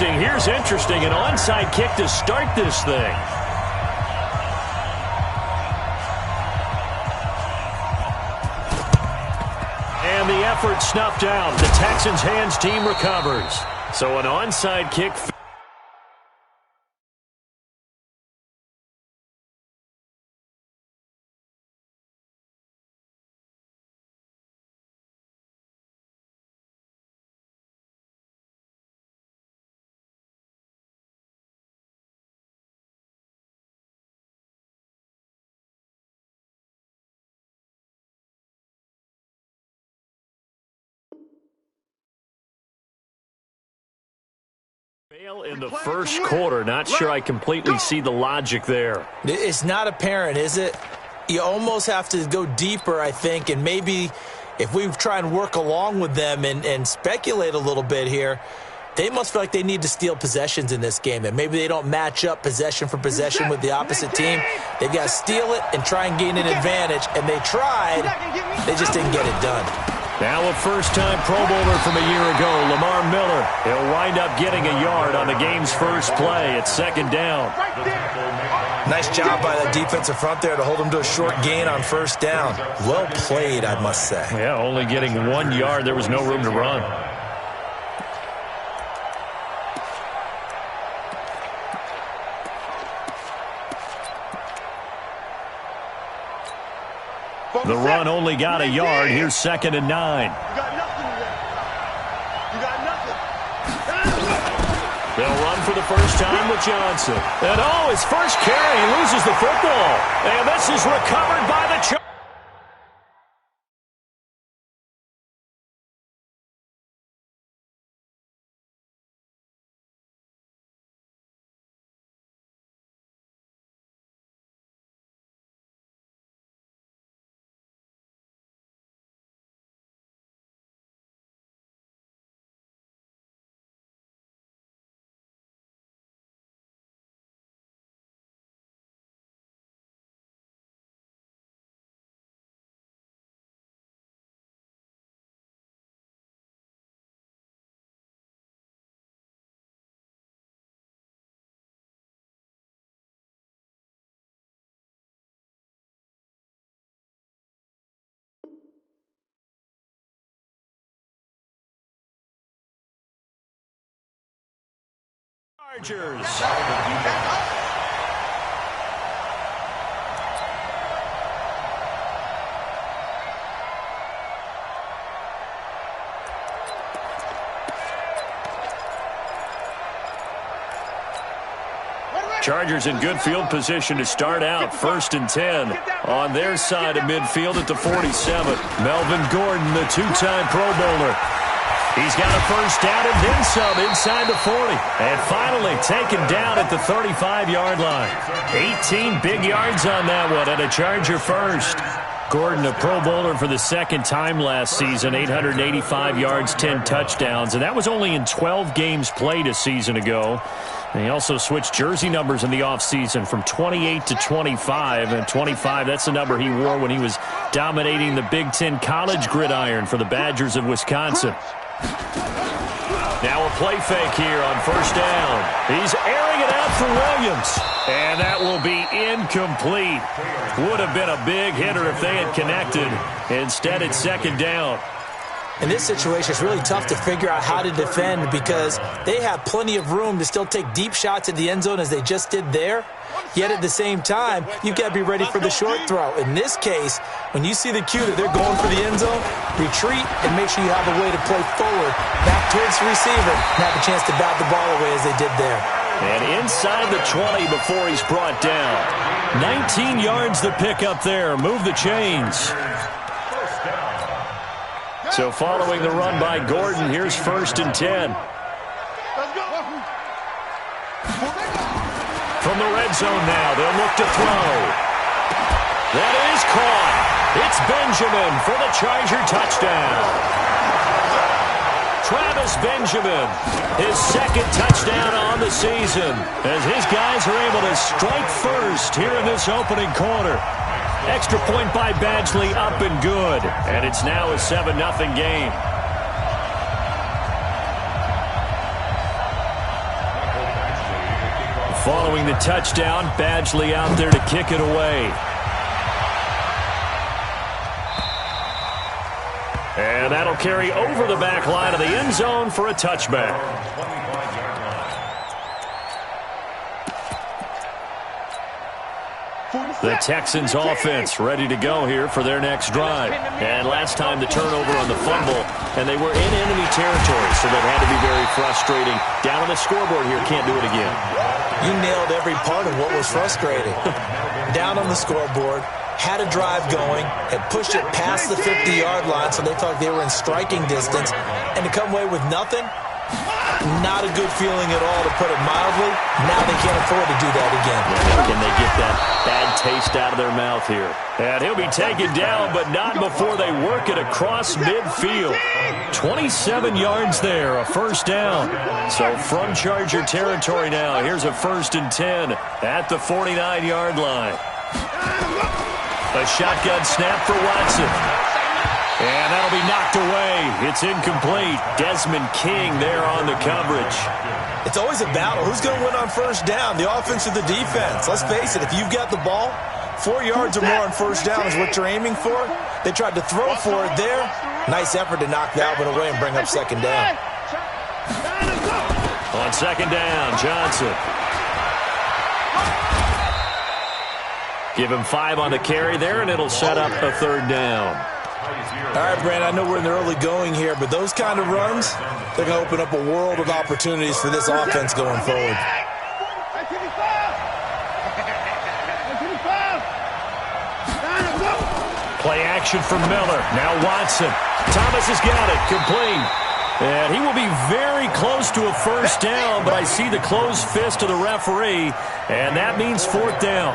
interesting. Here's interesting. An onside kick to start this thing. And the effort snuffed out. The Texans' hands team recovers. So an onside kick. In the first quarter, not sure I completely see the logic there. It's not apparent, is it? You almost have to go deeper, I think, and maybe if we try and work along with them and speculate a little bit here, they must feel like they need to steal possessions in this game, and maybe they don't match up possession for possession with the opposite team. They've got to steal it and try and gain an advantage, and they tried. They just didn't get it done. Now a first-time Pro Bowler from a year ago, Lamar Miller. He'll wind up getting a yard on the game's first play. It's second down. Nice job by the defensive front there to hold him to a short gain on first down. Well played, I must say. Yeah, only getting 1 yard. There was no room to run. The run only got a yard. Here's 2nd and 9. You got nothing today. You got nothing. They'll run for the first time with Johnson. And his first carry, he loses the football. And this is recovered by the Chargers. Chargers in good field position to start out. 1st and 10 on their side of midfield at the 47. Melvin Gordon, the two-time Pro Bowler. He's got a first down and then some inside the 40. And finally taken down at the 35-yard line. 18 big yards on that one and a Charger first. Gordon, a Pro Bowler for the second time last season, 885 yards, 10 touchdowns. And that was only in 12 games played a season ago. And he also switched jersey numbers in the offseason from 28 to 25. And 25, that's the number he wore when he was dominating the Big Ten college gridiron for the Badgers of Wisconsin. Now a play fake here on first down. He's airing it out for Williams. And that will be incomplete. Would have been a big hitter if they had connected. Instead, it's second down. In this situation, it's really tough to figure out how to defend because they have plenty of room to still take deep shots at the end zone as they just did there. Yet at the same time, you've got to be ready for the short throw. In this case, when you see the cue that they're going for the end zone, retreat and make sure you have a way to play forward, back towards the receiver, and have a chance to bat the ball away as they did there. And inside the 20 before he's brought down. 19 yards the pick up there. Move the chains. So following the run by Gordon, here's 1st and 10. From the red zone now, they'll look to throw. That is caught. It's Benjamin for the Charger touchdown. Travis Benjamin, his second touchdown on the season, as his guys are able to strike first here in this opening quarter. Extra point by Badgley, up and good. And it's now a 7-0 game. Following the touchdown, Badgley out there to kick it away. And that'll carry over the back line of the end zone for a touchback. The Texans offense ready to go here for their next drive. And last time the turnover on the fumble, and they were in enemy territory, so that had to be very frustrating. Down on the scoreboard here, can't do it again. You nailed every part of what was frustrating. Down on the scoreboard, had a drive going, had pushed it past the 50-yard line, so they thought they were in striking distance, and to come away with nothing, not a good feeling at all, to put it mildly. Now they can't afford to do that again. Can they get that bad taste out of their mouth here? And he'll be taken down, but not before they work it across midfield. 27 yards there, a first down. So from Charger territory now, here's a 1st and 10 at the 49-yard line. A shotgun snap for Watson. And that'll be knocked away. It's incomplete. Desmond King there on the coverage. It's always a battle. Who's going to win on first down, the offense or the defense? Let's face it, if you've got the ball, 4 yards or more on first down is what you're aiming for. They tried to throw for it there. Nice effort to knock that one away and bring up second down. On second down, Johnson. Give him 5 on the carry there, and it'll set up a third down. All right, Brandon, I know we're in the early going here, but those kind of runs, they're going to open up a world of opportunities for this offense going forward. Play action from Miller. Now Watson. Thomas has got it. Complete. And he will be very close to a first down, but I see the closed fist of the referee, and that means 4th down.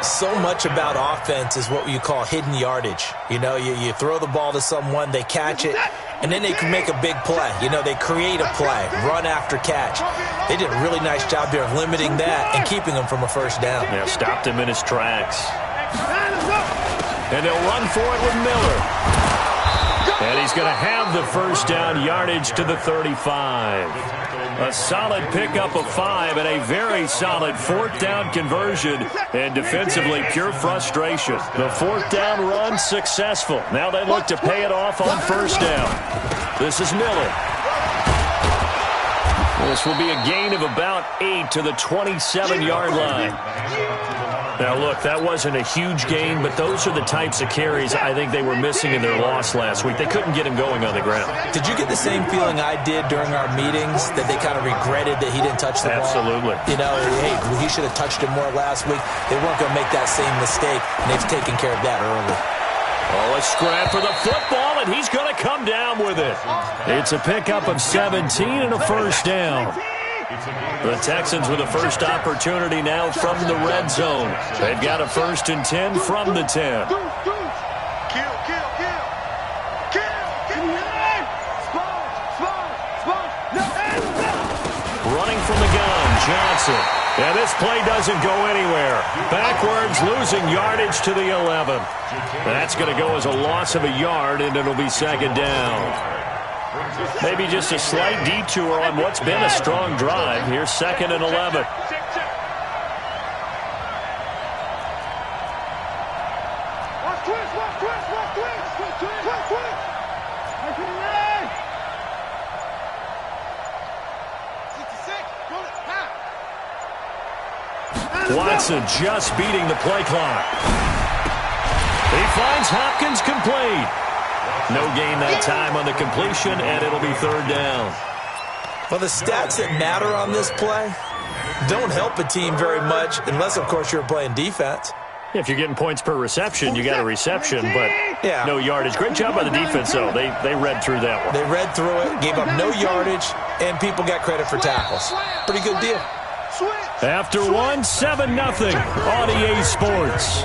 So much about offense is what you call hidden yardage. You know, you throw the ball to someone, they catch it, and then they can make a big play. You know, they create a play, run after catch. They did a really nice job there of limiting that and keeping him from a first down. Yeah, stopped him in his tracks. And they'll run for it with Miller. And he's going to have the first down, yardage to the 35. A solid pickup of 5 and a very solid 4th down conversion. And defensively, pure frustration. The 4th down run successful. Now they look to pay it off on first down. This is Miller. This will be a gain of about 8 to the 27-yard line. Now, look, that wasn't a huge gain, but those are the types of carries I think they were missing in their loss last week. They couldn't get him going on the ground. Did you get the same feeling I did during our meetings, that they kind of regretted that he didn't touch the ball? Absolutely. You know, hey, he should have touched it more last week. They weren't going to make that same mistake, and they've taken care of that early. Oh, a scrap for the football, and he's going to come down with it. It's a pickup of 17 and a first down. The Texans with a first opportunity now from the red zone. They've got a 1st and 10 from the 10. Running from the gun, Johnson. And this play doesn't go anywhere. Backwards, losing yardage to the 11. That's going to go as a loss of a yard, and it'll be second down. Maybe just a slight detour on what's been a strong drive. Here's 2nd and 11. Watson just beating the play clock. He finds Hopkins complete. No gain that time on the completion, and it'll be 3rd down. Well, the stats that matter on this play don't help a team very much, unless, of course, you're playing defense. If you're getting points per reception, you got a reception, but no yardage. Great job by the defense, though. They read through that one. They read through it, gave up no yardage, and people got credit for tackles. Pretty good deal. After 1, 7-0 on EA Sports.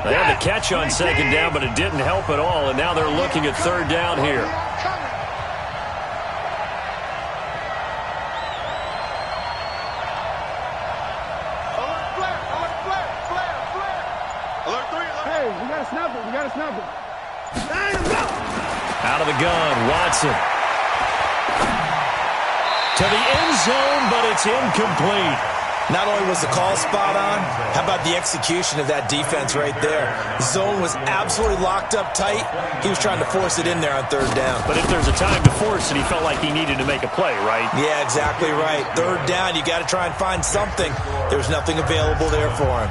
They had the catch on second down, but it didn't help at all, and now they're looking at 3rd down here. of the gun. Watson. To the end zone, but it's incomplete. Not only was the call spot on, how about the execution of that defense right there? The zone was absolutely locked up tight. He was trying to force it in there on third down. But if there's a time to force it, he felt like he needed to make a play, right? Yeah, exactly right. Third down, you got to try and find something. There's nothing available there for him.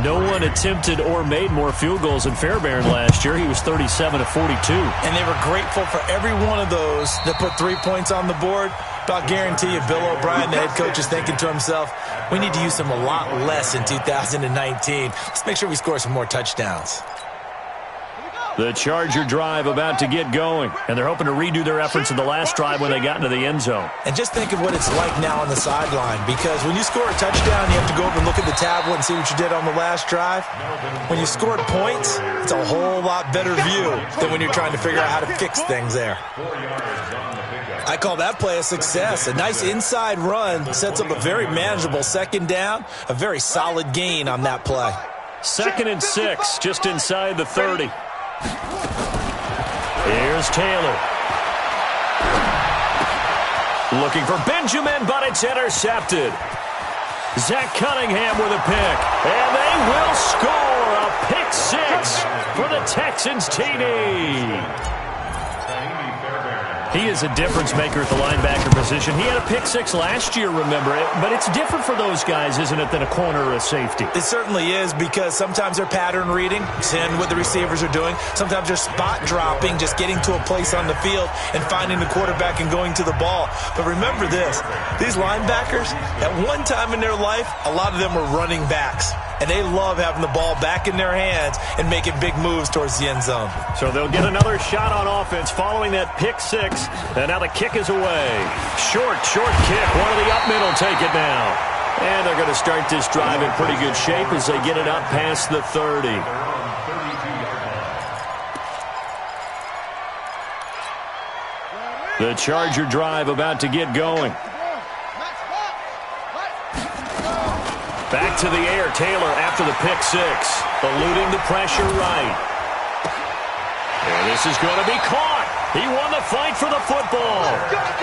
No one attempted or made more field goals than Fairbairn last year. He was 37 of 42. And they were grateful for every one of those that put 3 points on the board. But I'll guarantee you, Bill O'Brien, the head coach, is thinking to himself, we need to use them a lot less in 2019. Let's make sure we score some more touchdowns. The Charger drive about to get going, and they're hoping to redo their efforts in the last drive when they got into the end zone. And just think of what it's like now on the sideline, because when you score a touchdown, you have to go over and look at the tablet and see what you did on the last drive. When you scored points, it's a whole lot better view than when you're trying to figure out how to fix things there. I call that play a success. A nice inside run sets up a very manageable second down, a very solid gain on that play. 2nd and 6, just inside the 30. Here's Taylor. Looking for Benjamin, but it's intercepted. Zach Cunningham with a pick. And they will score a pick 6 for the Texans TD. He is a difference maker at the linebacker position. He had a pick 6 last year, remember it. But it's different for those guys, isn't it, than a corner or a safety? It certainly is, because sometimes they're pattern reading, seeing what the receivers are doing. Sometimes they're spot dropping, just getting to a place on the field and finding the quarterback and going to the ball. But remember this, these linebackers, at one time in their life, a lot of them were running backs. And they love having the ball back in their hands and making big moves towards the end zone. So they'll get another shot on offense following that pick 6. And now the kick is away. Short kick. One of the up middle take it now. And they're going to start this drive in pretty good shape as they get it up past the 30. The Charger drive about to get going. Back to the air, Taylor after the pick 6. Eluding the pressure right. And this is going to be caught. He won the fight for the football.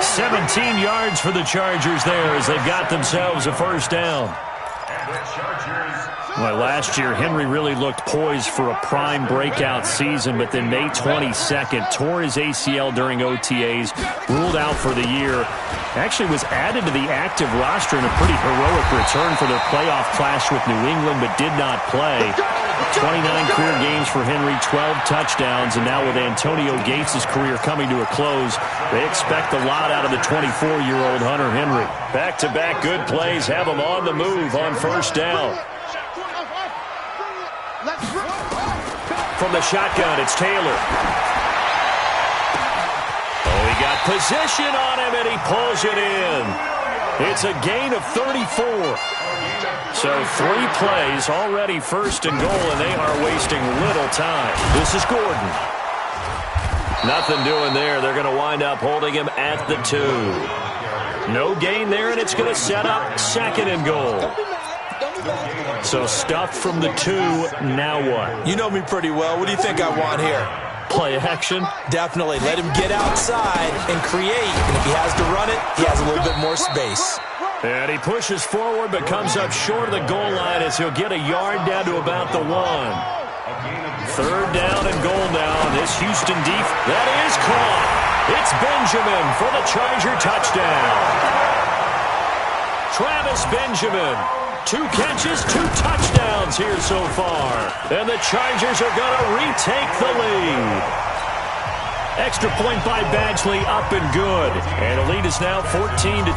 17 yards for the Chargers there as they've got themselves a first down. Well, last year, Henry really looked poised for a prime breakout season, but then May 22nd, tore his ACL during OTAs, ruled out for the year. Actually was added to the active roster in a pretty heroic return for their playoff clash with New England, but did not play. 29 career games for Henry, 12 touchdowns, and now with Antonio Gates' career coming to a close, they expect a lot out of the 24-year-old Hunter Henry. Back-to-back good plays have him on the move on first down. From the shotgun, it's Taylor. Oh, he got position on him, and he pulls it in. It's a gain of 34. So 3 plays, already first and goal, and they are wasting little time. This is Gordon. Nothing doing there. They're going to wind up holding him at the 2. No gain there, and it's going to set up 2nd and goal. So stuffed from the 2, now what? You know me pretty well. What do you think I want here? Play action? Definitely. Let him get outside and create. And if he has to run it, he has a little bit more space. And he pushes forward but comes up short of the goal line as he'll get a yard down to about the 1. 3rd down and goal now. This Houston that is caught. It's Benjamin for the Charger touchdown. Travis Benjamin. 2 catches, 2 touchdowns here so far. And the Chargers are going to retake the lead. Extra point by Badgley, up and good. And the lead is now 14-10.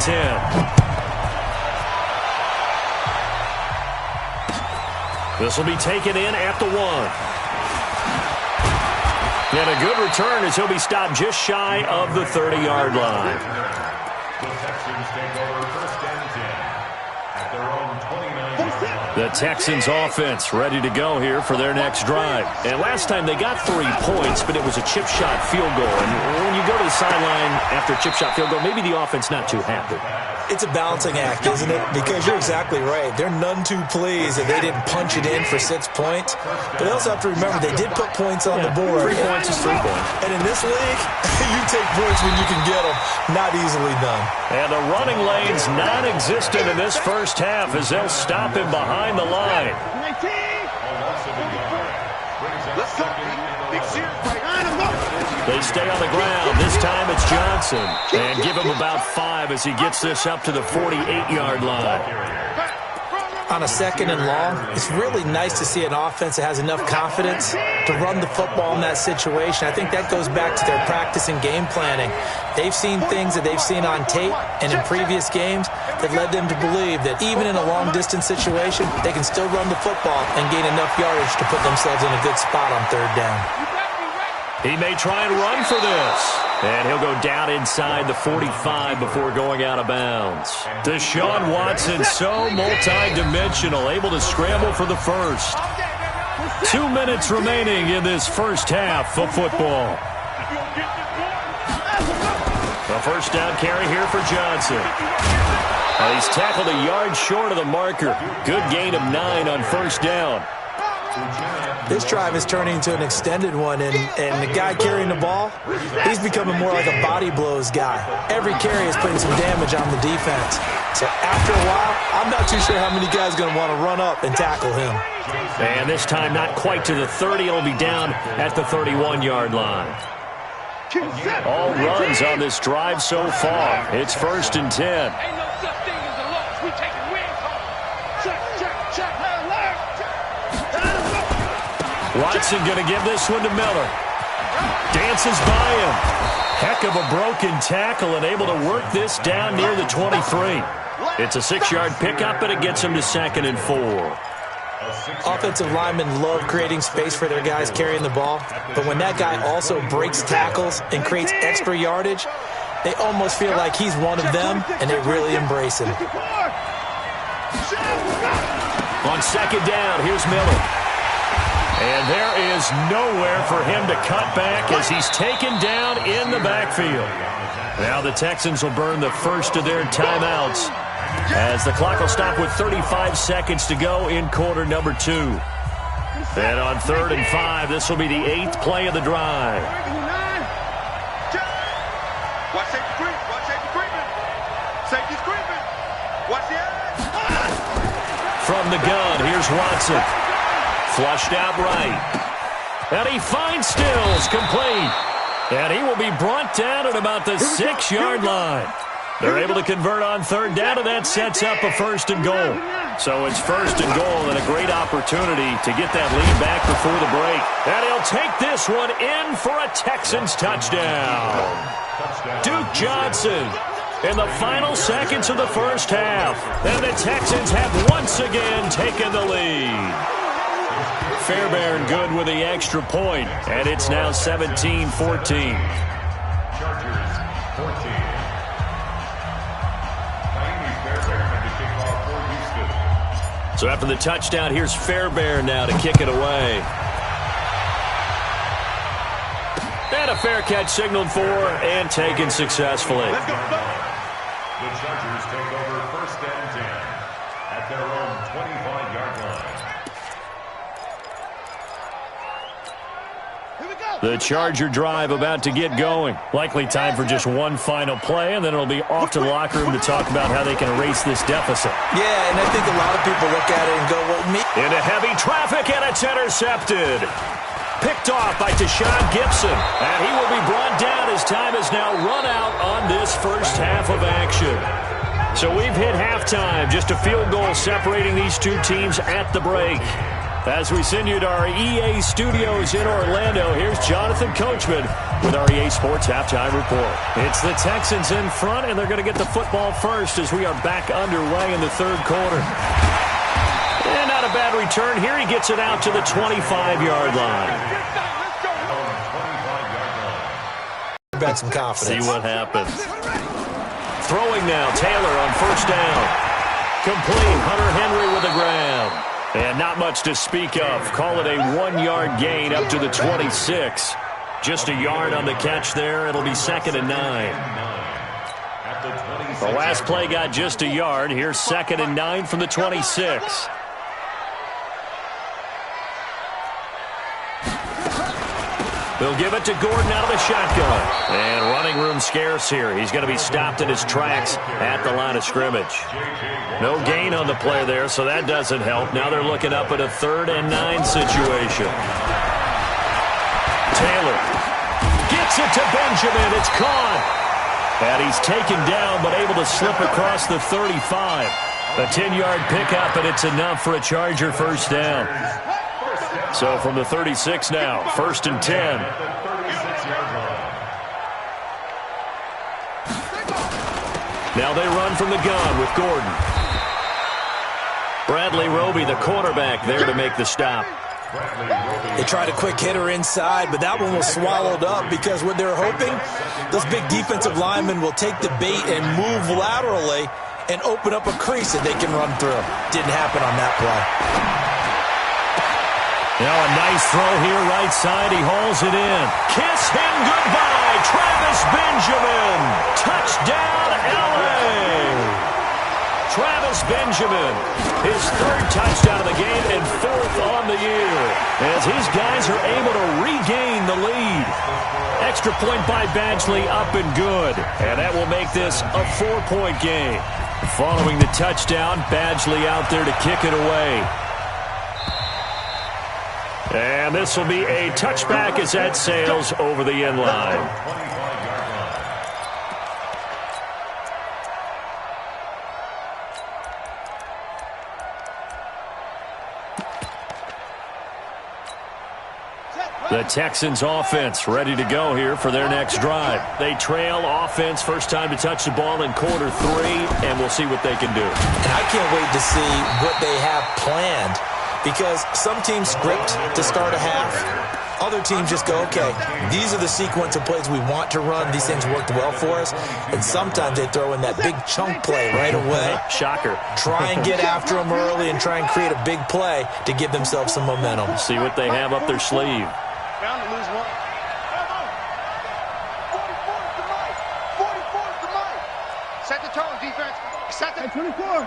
This will be taken in at the 1. And a good return as he'll be stopped just shy of the 30-yard line. The Texans offense ready to go here for their next drive. And last time they got 3 points, but it was a chip shot field goal. And when you go to the sideline after a chip shot field goal, maybe the offense not too happy. It's a balancing act, isn't it? Because you're exactly right. They're none too pleased that they didn't punch it in for 6 points. But they also have to remember they did put points on the board. 3 points is 3 points. And in this league, you take points when you can get them. Not easily done. And the running lane's non-existent in this first half as they'll stop him behind the line. They stay on the ground. This time it's Johnson. And give him about 5 as he gets this up to the 48-yard line. On a 2nd and long, it's really nice to see an offense that has enough confidence to run the football in that situation. I think that goes back to their practice and game planning. They've seen things that they've seen on tape and in previous games that led them to believe that even in a long-distance situation, they can still run the football and gain enough yardage to put themselves in a good spot on 3rd down. He may try and run for this. And he'll go down inside the 45 before going out of bounds. Deshaun Watson, so multi-dimensional, able to scramble for the first. 2 minutes remaining in this first half of football. A first down carry here for Johnson. He's tackled a yard short of the marker. Good gain of 9 on first down. This drive is turning into an extended one, and the guy carrying the ball, he's becoming more like a body blows guy. Every carry is putting some damage on the defense. So after a while, I'm not too sure how many guys are going to want to run up and tackle him. And this time not quite to the 30. It'll be down at the 31-yard line. All runs on this drive so far. It's 1st and 10. Watson going to give this one to Miller. Dances by him. Heck of a broken tackle and able to work this down near the 23. It's a 6-yard pickup, and it gets him to 2nd and 4. Offensive linemen love creating space for their guys carrying the ball, but when that guy also breaks tackles and creates extra yardage, they almost feel like he's one of them, and they really embrace him. On 2nd down, here's Miller. And there is nowhere for him to cut back as he's taken down in the backfield. Now the Texans will burn the first of their timeouts as the clock will stop with 35 seconds to go in quarter number 2. And on 3rd and 5, this will be the 8th play of the drive. Watch safety creep. Watch safety creeping. Safety's creeping. Watch the edge. From the gun, here's Watson. Flushed out right. And he finds Stills complete. And he will be brought down at about the 6-yard line. They're able to convert on 3rd down, and that sets up a 1st and goal. So it's 1st and goal and a great opportunity to get that lead back before the break. And he'll take this one in for a Texans touchdown. Duke Johnson in the final seconds of the first half. And the Texans have once again taken the lead. Fairbairn good with the extra point, and it's now 17-14. Chargers 14. So after the touchdown, here's Fairbairn now to kick it away. And a fair catch signaled for and taken successfully. The Chargers take over 1st and 10 at their own 25-yard line. The Charger drive about to get going. Likely time for just one final play, and then it'll be off to the locker room to talk about how they can erase this deficit. Yeah, and I think a lot of people look at it and go, well, me. Into heavy traffic, and it's intercepted. Picked off by Deshaun Gibson, and he will be brought down as time has now run out on this first half of action. So we've hit halftime, just a field goal separating these two teams at the break. As we send you to our EA studios in Orlando, here's Jonathan Coachman with our EA Sports Halftime Report. It's the Texans in front, and they're going to get the football first as we are back underway in the 3rd quarter. And not a bad return here. He gets it out to the 25-yard line. Back some confidence. See what happens. Throwing now, Taylor on 1st down. Complete. Hunter Henry with the ground. And not much to speak of. Call it a 1-yard gain up to the 26. Just a yard on the catch there. It'll be 2nd and 9. The last play got just a yard. Here's 2nd and 9 from the 26. They'll give it to Gordon out of the shotgun. And running room scarce here. He's going to be stopped in his tracks at the line of scrimmage. No gain on the play there, so that doesn't help. Now they're looking up at a 3rd and 9 situation. Taylor gets it to Benjamin. It's caught. And he's taken down, but able to slip across the 35. A 10-yard pickup, and it's enough for a Charger first down. So from the 36 now, 1st and 10. Now they run from the gun with Gordon. Bradley Roby, the quarterback, there to make the stop. They tried a quick hitter inside, but that one was swallowed up because what they're hoping, those big defensive linemen will take the bait and move laterally and open up a crease that they can run through. Didn't happen on that play. Now a nice throw here, right side. He hauls it in. Kiss him goodbye, Travis Benjamin. Touchdown, L.A. Travis Benjamin, his 3rd touchdown of the game and 4th on the year, as his guys are able to regain the lead. Extra point by Badgley, up and good, and that will make this a 4-point game. Following the touchdown, Badgley out there to kick it away. And this will be a touchback as that sails over the end line. The Texans offense ready to go here for their next drive. They trail offense, first time to touch the ball in quarter 3, and we'll see what they can do. And I can't wait to see what they have planned, because some teams script to start a half. Other teams just go, okay, these are the sequence of plays we want to run. These things worked well for us. And sometimes they throw in that big chunk play right away. Shocker. Try and get after them early and try and create a big play to give themselves some momentum. See what they have up their sleeve. Bound to lose one. 44 is the mic. 44 is the mic. Set the tone, defense. Set the 24.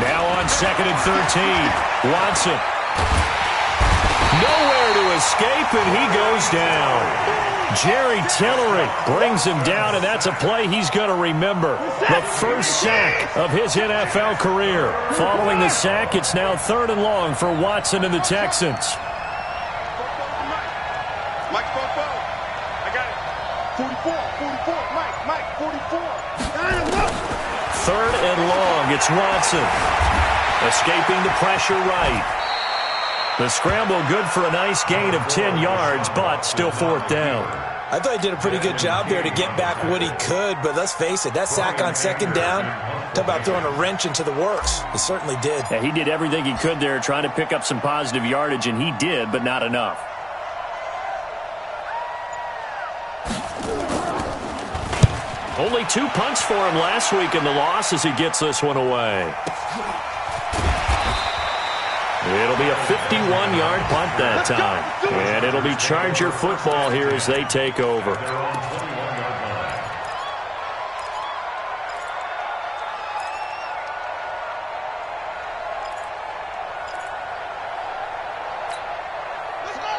Now on 2nd and 13. Watson. Nowhere to escape, and he goes down. Jerry Tillery brings him down, and that's a play he's going to remember. The first sack of his NFL career. Following the sack, it's now 3rd and long for Watson and the Texans. Mike, Bobo. I got it. 44, Mike, 44. 3rd and long, it's Watson. Escaping the pressure right. The scramble good for a nice gain of 10 yards, but still 4th down. I thought he did a pretty good job there to get back what he could, but let's face it, that sack on 2nd down, talk about throwing a wrench into the works. He certainly did. Yeah, he did everything he could there, trying to pick up some positive yardage, and he did, but not enough. Only 2 punts for him last week in the loss as he gets this one away. It'll be a 51-yard punt that time. And it'll be Charger football here as they take over.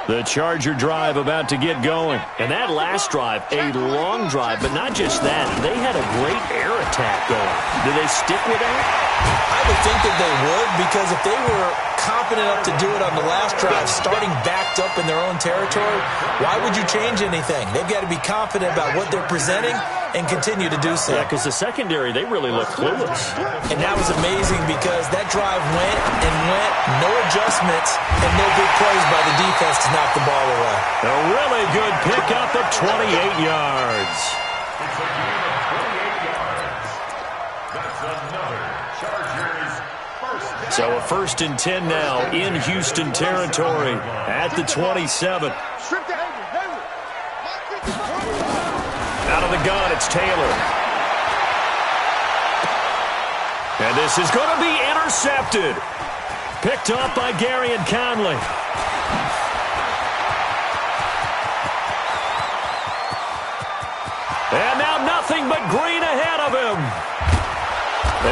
The Charger drive about to get going. And that last drive, a long drive, but not just that. They had a great air attack going. Do they stick with that? I would think that they would, because if they were confident enough to do it on the last drive, starting backed up in their own territory, why would you change anything? They've got to be confident about what they're presenting and continue to do so. Yeah, because the secondary, they really look clueless. And that was amazing because that drive went and went, no adjustments, and no big plays by the defense to knock the ball away. A really good pickup of 28 yards. It's a gain of 28 yards. That's another Chargers first down. So a 1st and 10 now in Houston territory at the 27. Out of the gun, it's Taylor. This is going to be intercepted. Picked up by Gary and Conley. And now nothing but green ahead of him.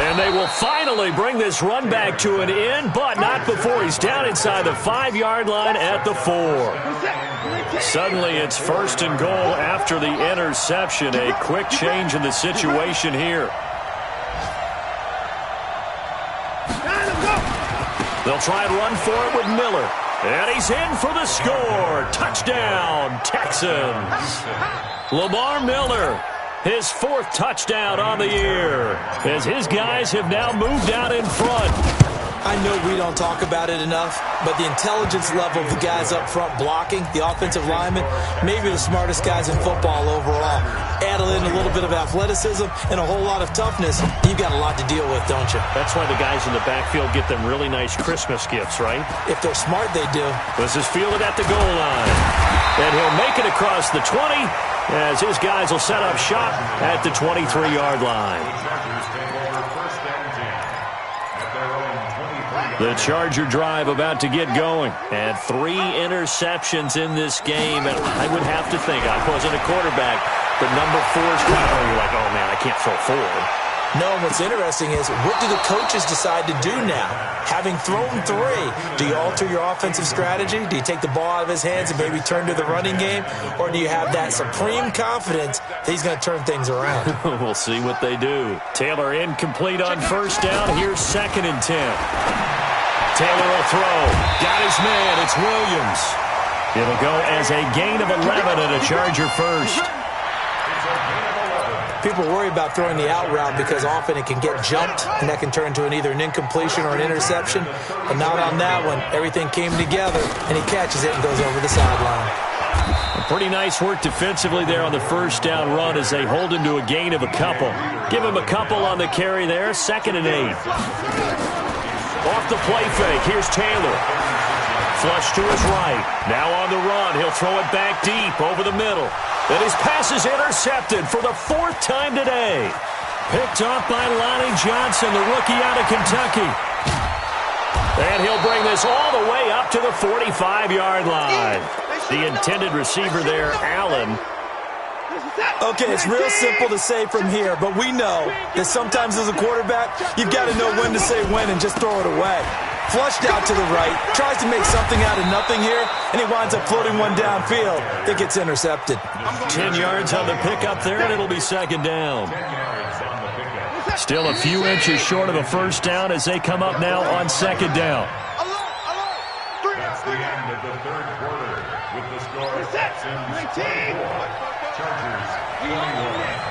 And they will finally bring this run back to an end, but not before he's down inside the 5-yard line at the 4. Suddenly it's 1st and goal after the interception. A quick change in the situation here. They'll try and run for it with Miller. And he's in for the score. Touchdown, Texans. Lamar Miller, his 4th touchdown on the year, as his guys have now moved out in front. I know we don't talk about it enough, but the intelligence level of the guys up front blocking, the offensive linemen, maybe the smartest guys in football overall. Add in a little bit of athleticism and a whole lot of toughness, you've got a lot to deal with, don't you? That's why the guys in the backfield get them really nice Christmas gifts, right? If they're smart, they do. This is fielded at the goal line. And he'll make it across the 20, as his guys will set up shop at the 23-yard line. The Charger drive about to get going. And 3 interceptions in this game. And I would have to think, I wasn't a quarterback, but number 4 is kind of, you're like, oh, man, I can't throw 4. No, and what's interesting is, what do the coaches decide to do now? Having thrown 3, do you alter your offensive strategy? Do you take the ball out of his hands and maybe turn to the running game? Or do you have that supreme confidence that he's going to turn things around? We'll see what they do. Taylor incomplete on 1st down. Here's 2nd and 10. Taylor will throw. Got his man. It's Williams. It'll go as a gain of 11 and a Charger first. People worry about throwing the out route because often it can get jumped, and that can turn into either an incompletion or an interception. But not on that one. Everything came together, and he catches it and goes over the sideline. Pretty nice work defensively there on the 1st down run as they hold him to a gain of a couple. Give him a couple on the carry there. 2nd and 8. Off the play fake. Here's Taylor. Flush to his right. Now on the run. He'll throw it back deep over the middle. And his pass is intercepted for the 4th time today. Picked off by Lonnie Johnson, the rookie out of Kentucky. And he'll bring this all the way up to the 45-yard line. The intended receiver there, Allen. Okay, it's real simple to say from here, but we know that sometimes as a quarterback, you've got to know when to say when and just throw it away. Flushed out to the right, tries to make something out of nothing here, and he winds up floating one downfield that gets intercepted. 10 yards on the pickup there, and it'll be 2nd down. Still a few inches short of a 1st down as they come up now on 2nd down. That's the end of the 3rd quarter with the score Texans 24, Chargers 21.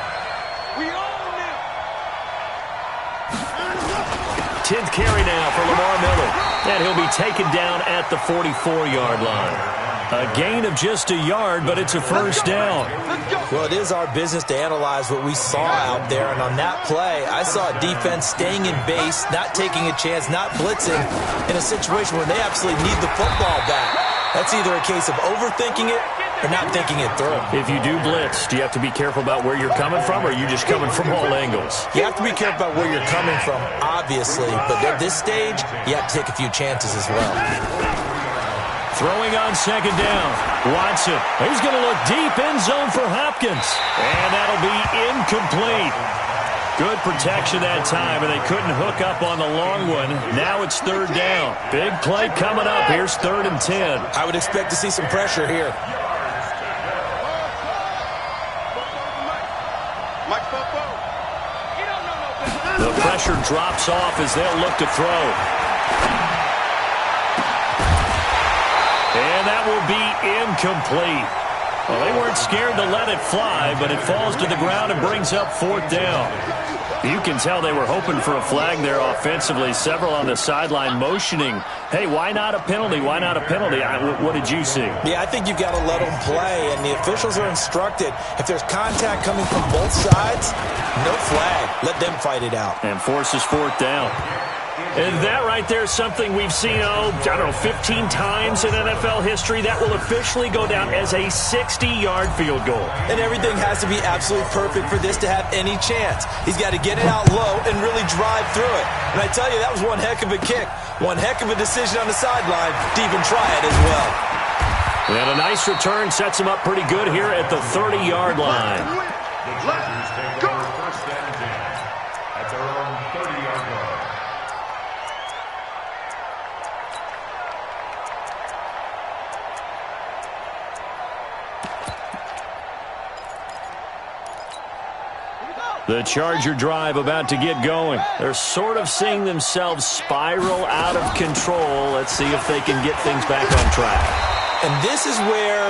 10th carry now for Lamar Miller. And he'll be taken down at the 44-yard line. A gain of just a yard, but it's a 1st down. Well, it is our business to analyze what we saw out there. And on that play, I saw a defense staying in base, not taking a chance, not blitzing in a situation where they absolutely need the football back. That's either a case of overthinking it or not thinking it through. If you do blitz, do you have to be careful about where you're coming from, or are you just coming from all angles? You have to be careful about where you're coming from, obviously. But at this stage, you have to take a few chances as well. Throwing on 2nd down. Watson. He's going to look deep end zone for Hopkins. And that'll be incomplete. Good protection that time, and they couldn't hook up on the long one. Now it's 3rd down. Big play coming up. Here's 3rd and 10. I would expect to see some pressure here. The pressure drops off as they'll look to throw. And that will be incomplete. Well, they weren't scared to let it fly, but it falls to the ground and brings up 4th down. You can tell they were hoping for a flag there offensively. Several on the sideline motioning, hey, why not a penalty? Why not a penalty? What did you see? Yeah, I think you've got to let them play, and the officials are instructed, if there's contact coming from both sides, no flag. Let them fight it out. And forces 4th down. And that right there is something we've seen, I don't know, 15 times in NFL history. That will officially go down as a 60-yard field goal. And everything has to be absolutely perfect for this to have any chance. He's got to get it out low and really drive through it. And I tell you, that was one heck of a kick. One heck of a decision on the sideline to even try it as well. And a nice return sets him up pretty good here at the 30-yard line. The Chargers take over first and 10 at their own 30-yard line. The Charger drive about to get going. They're sort of seeing themselves spiral out of control. Let's see if they can get things back on track. And this is where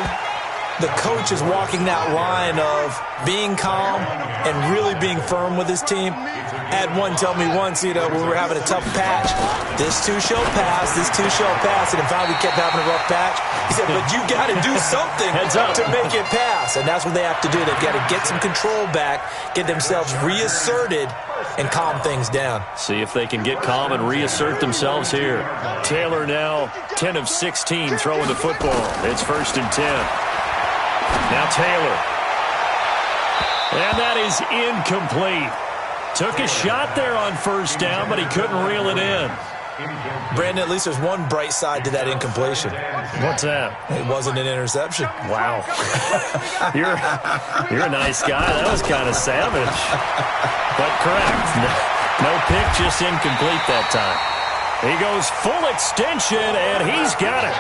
the coach is walking that line of being calm and really being firm with his team. I had one tell me once, when we were having a tough patch, this too shall pass, this too shall pass, and finally we kept having a rough patch. He said, but you got to do something to make it pass, and that's what they have to do. They've got to get some control back, get themselves reasserted, and calm things down. See if they can get calm and reassert themselves here. Taylor now 10 of 16 throwing the football. It's first and 10. Now Taylor. And that is incomplete. Took a shot there on first down, but he couldn't reel it in. Brandon, at least there's one bright side to that incompletion. What's that? It wasn't an interception. Wow. You're a nice guy. That was kind of savage. But correct. No pick, just incomplete that time. He goes full extension, and he's got it.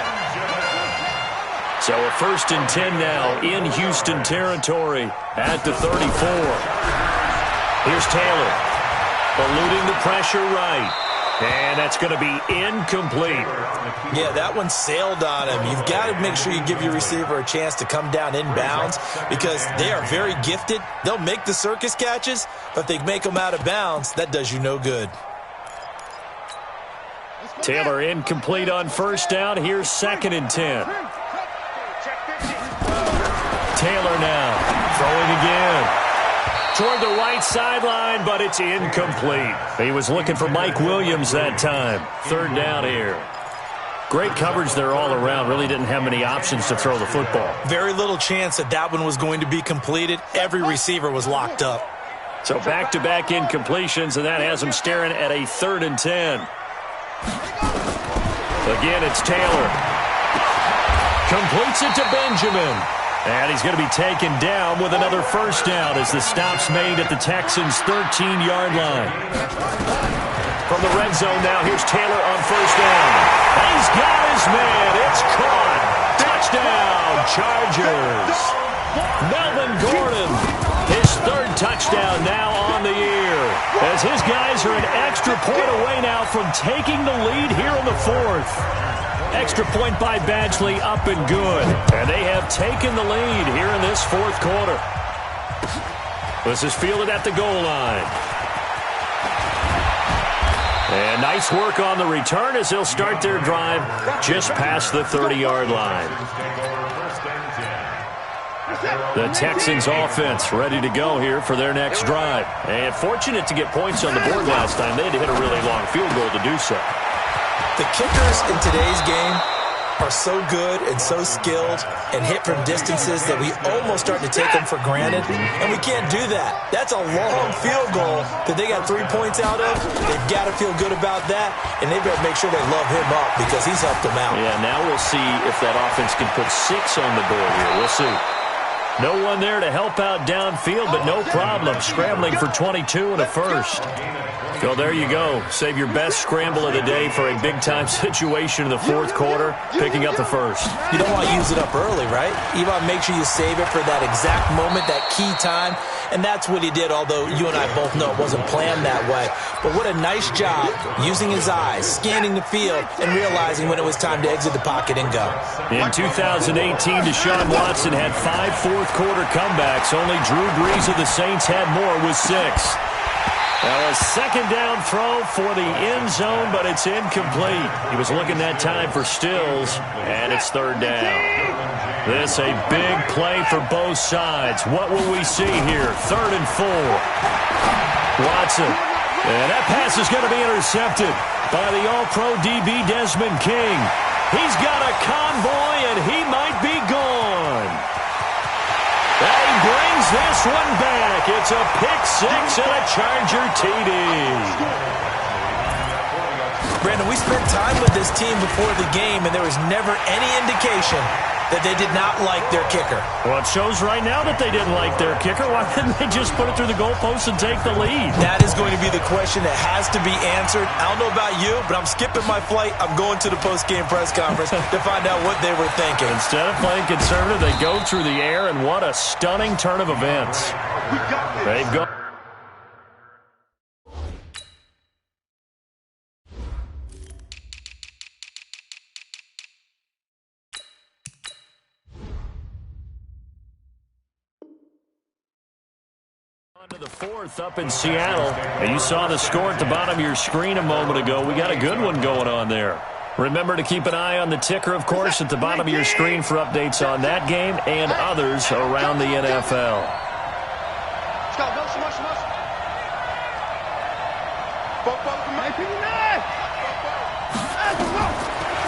So a first and 10 now in Houston territory at the 34. Here's Taylor, eluding the pressure right, and that's going to be incomplete. Yeah, that one sailed on him. You've got to make sure you give your receiver a chance to come down inbounds because they are very gifted. They'll make the circus catches, but if they make them out of bounds, that does you no good. Taylor incomplete on first down. Here's second and 10. Taylor now throwing again. Toward the right sideline, but it's incomplete. He was looking for Mike Williams that time. Third down here. Great coverage there all around. Really didn't have many options to throw the football. Very little chance that one was going to be completed. Every receiver was locked up. So back-to-back incompletions, and that has him staring at a third and 10. Again, it's Taylor. Completes it to Benjamin. And he's going to be taken down with another first down as the stop's made at the Texans' 13-yard line. From the red zone now, here's Taylor on first down. He's got his man. It's caught. Touchdown, Chargers. Melvin Gordon, his third touchdown now on the year. As his guys are an extra point away now from taking the lead here in the fourth. Extra point by Badgley, up and good. And they have taken the lead here in this fourth quarter. This is fielded at the goal line. And nice work on the return as they'll start their drive just past the 30-yard line. The Texans offense ready to go here for their next drive. And fortunate to get points on the board last time. They had to hit a really long field goal to do so. The kickers in today's game are so good and so skilled and hit from distances that we almost start to take them for granted, and we can't do that. That's a long field goal that they got 3 points out of. They've got to feel good about that, and they better make sure they love him up because he's helped them out. Yeah, now we'll see if that offense can put 6 on the board here. We'll see. No one there to help out downfield, but no problem. Scrambling for 22 and a first. So there you go. Save your best scramble of the day for a big-time situation in the fourth quarter, picking up the first. You don't want to use it up early, right? You want to make sure you save it for that exact moment, that key time, and that's what he did, although you and I both know it wasn't planned that way. But what a nice job using his eyes, scanning the field, and realizing when it was time to exit the pocket and go. In 2018, Deshaun Watson had 5 fourth-quarter comebacks. Only Drew Brees of the Saints had more with 6. Now a second down throw for the end zone, but it's incomplete. He was looking that time for Stills, and it's third down. This a big play for both sides. What will we see here? 3rd and 4. Watson. And that pass is going to be intercepted. by the All-Pro DB Desmond King. He's got a convoy, and he might be gone. And he brings this one back. It's a pick six and a Charger TD. Brandon, we spent time with this team before the game, and there was never any indication that they did not like their kicker. Well, it shows right now that they didn't like their kicker. Why didn't they just put it through the goalpost and take the lead? That is going to be the question that has to be answered. I don't know about you, but I'm skipping my flight. I'm going to the post-game press conference to find out what they were thinking. Instead of playing conservative, they go through the air, and what a stunning turn of events. They've gone. To the fourth up in Seattle, and you saw the score at the bottom of your screen a moment ago. We got a good one going on there. Remember to keep an eye on the ticker, of course, at the bottom of your screen for updates on that game and others around the NFL.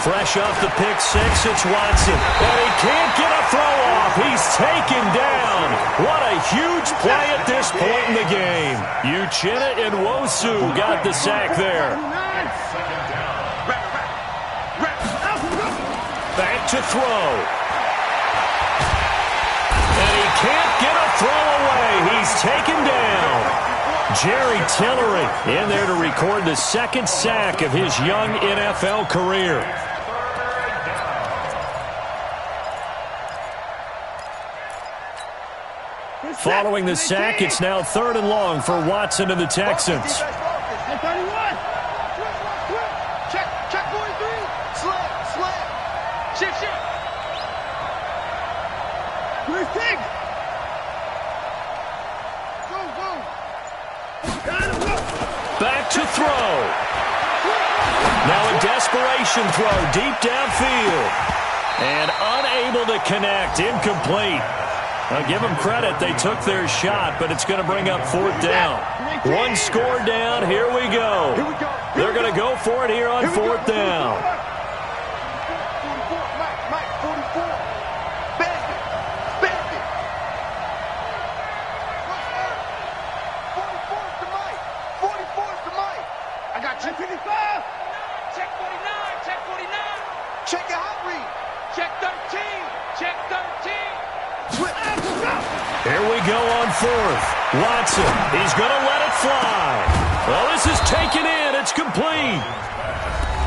Fresh off the pick six, it's Watson. And he can't get a throw off. He's taken down. What a huge play at this point in the game. Uchenna and Nwosu got the sack there. Back to throw. And he can't get a throw away. He's taken down. Jerry Tillery in there to record the second sack of his young NFL career. Following the sack, it's now 3rd and long for Watson and the Texans. Check 43. Slam. Shift. Where's Tig? Go. Back to throw. Now a desperation throw deep downfield. And unable to connect, incomplete. I'll give them credit. They took their shot, but it's going to bring up 4th down. One score down. Here we go. They're going to go for it here on 4th down. 44. Bandit. 44's to Mike. I got check 55. Check 49. Check your hot read. Check 13. Here we go on 4th. Watson, he's going to let it fly. Well, this is taken in. It's complete.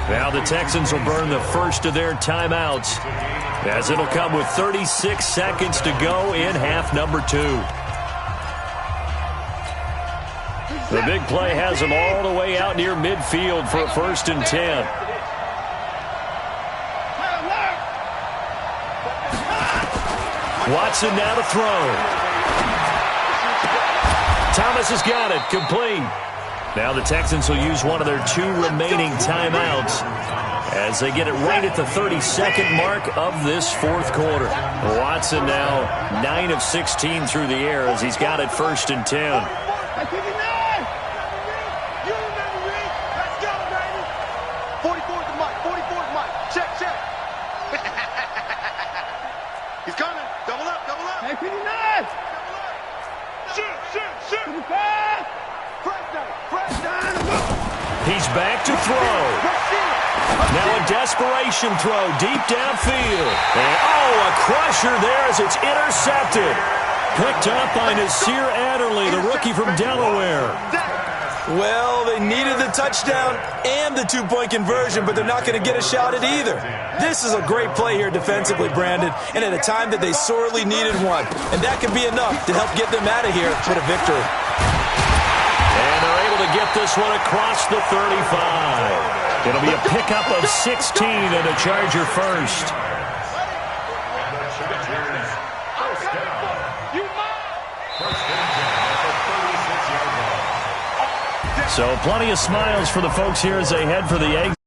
Now the Texans will burn the first of their timeouts, as it'll come with 36 seconds to go in half number 2. The big play has them all the way out near midfield for a 1st and 10. Watson now to throw. Thomas has got it. Complete. Now the Texans will use one of their 2 remaining timeouts as they get it right at the 32nd mark of this 4th quarter. Watson now 9 of 16 through the air as he's got it 1st and 10. He's coming. Double up. Hey, 59. Shoot. He's back to throw. Now a desperation throw deep downfield. And a crusher there as it's intercepted. Picked up by Nasir Adderley, the rookie from Delaware. Well, they needed the touchdown and the 2-point conversion, but they're not going to get a shot at either. This is a great play here defensively, Brandon, and at a time that they sorely needed one. And that could be enough to help get them out of here with a victory. And they're able to get this one across the 35. It'll be a pickup of 16 and a Charger first. So plenty of smiles for the folks here as they head for the exit.